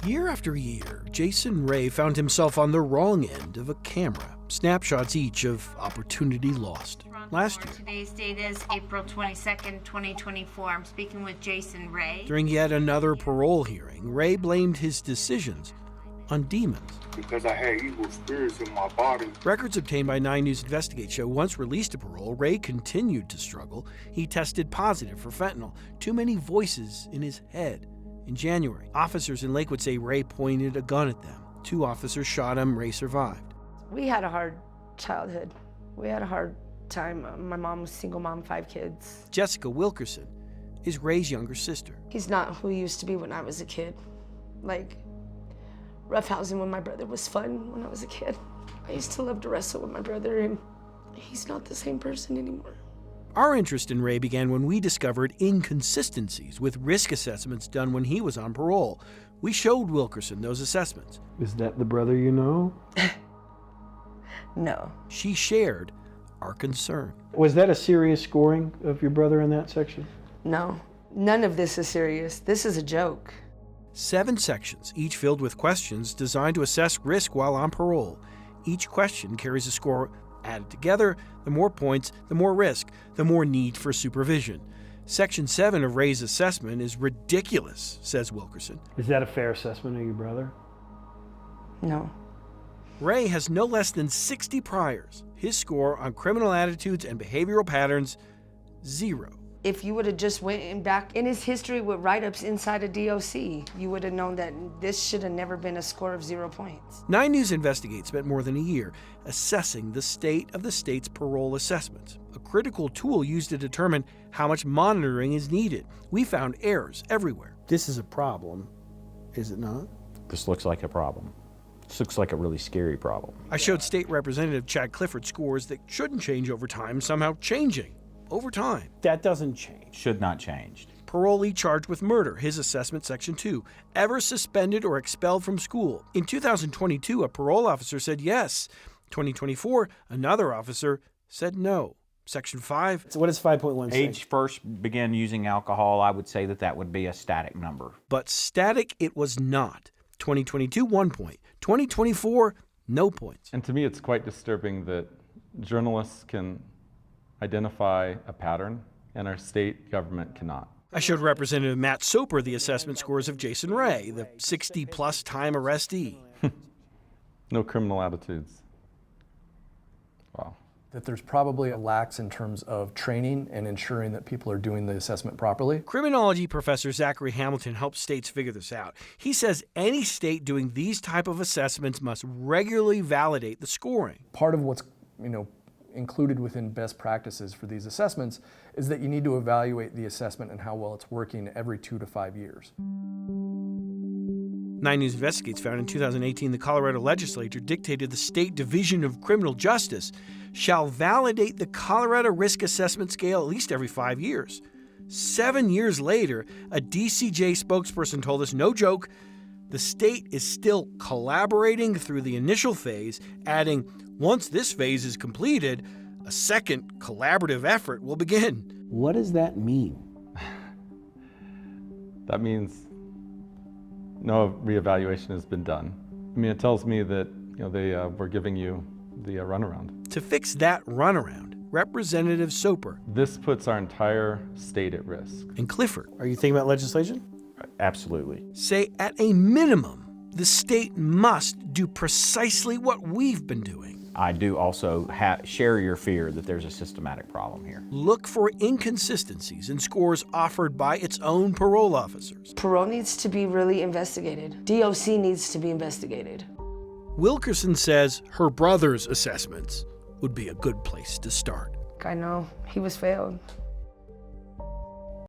Year after year, Jason Ray found himself on the wrong end of a camera. Snapshots each of opportunity lost. Last year, today's date is April 22nd, 2024. I'm speaking with Jason Ray. During yet another parole hearing, Ray blamed his decisions on demons. Because I had evil spirits in my body. Records obtained by 9 News Investigate show once released to parole, Ray continued to struggle. He tested positive for fentanyl. Too many voices in his head. In January, officers in Lakewood say Ray pointed a gun at them. 2 officers shot him. Ray survived. We had a hard childhood. We had a hard time. My mom was a single mom, 5 kids. Jessica Wilkerson is Ray's younger sister. He's not who he used to be when I was a kid. Like, roughhousing when my brother was fun when I was a kid. I used to love to wrestle with my brother, and he's not the same person anymore. Our interest in Ray began when we discovered inconsistencies with risk assessments done when he was on parole. We showed Wilkerson those assessments. Is that the brother you know? No. She shared our concern. Was that a serious scoring of your brother in that section? No. None of this is serious. This is a joke. 7 sections, each filled with questions designed to assess risk while on parole. Each question carries a score. Added together, the more points, the more risk, the more need for supervision. Section 7 of Ray's assessment is ridiculous, says Wilkerson. Is that a fair assessment of your brother? No. Ray has no less than 60 priors. His score on criminal attitudes and behavioral patterns, 0. If you would have just went back in his history with write-ups inside a DOC, you would have known that this should have never been a score of 0 points. 9 News Investigate spent more than a year assessing the state of the state's parole assessments, a critical tool used to determine how much monitoring is needed. We found errors everywhere. This is a problem, is it not? This looks like a problem. This looks like a really scary problem. I showed State Representative Chad Clifford scores that shouldn't change over time, somehow changing over time. That doesn't change. Should not change. Parolee charged with murder, his assessment section 2. Ever suspended or expelled from school. In 2022, a parole officer said yes. 2024, another officer said no. Section 5. So what is 5.1 say? Age first began using alcohol, I would say that would be a static number. But static it was not. 2022, 1 point. 2024, no points. And to me, it's quite disturbing that journalists can identify a pattern and our state government cannot. I showed Representative Matt Soper the assessment scores of Jason Ray, the 60-plus time arrestee. No criminal attitudes. Wow. That there's probably a lax in terms of training and ensuring that people are doing the assessment properly. Criminology professor Zachary Hamilton helps states figure this out. He says any state doing these type of assessments must regularly validate the scoring. Part of what's, included within best practices for these assessments is that you need to evaluate the assessment and how well it's working every 2 to 5 years. 9 News Investigates found in 2018 the Colorado legislature dictated the State Division of Criminal Justice shall validate the Colorado Risk Assessment Scale at least every 5 years. 7 years later, a DCJ spokesperson told us, no joke, the state is still collaborating through the initial phase, adding, once this phase is completed, a second collaborative effort will begin. What does that mean? That means no reevaluation has been done. I mean, it tells me that they were giving you the runaround. To fix that runaround, Representative Soper. This puts our entire state at risk. And Clifford. Are you thinking about legislation? Absolutely. Say at a minimum, the state must do precisely what we've been doing. I do also share your fear that there's a systematic problem here. Look for inconsistencies in scores offered by its own parole officers. Parole needs to be really investigated. DOC needs to be investigated. Wilkerson says her brother's assessments would be a good place to start. I know he was failed.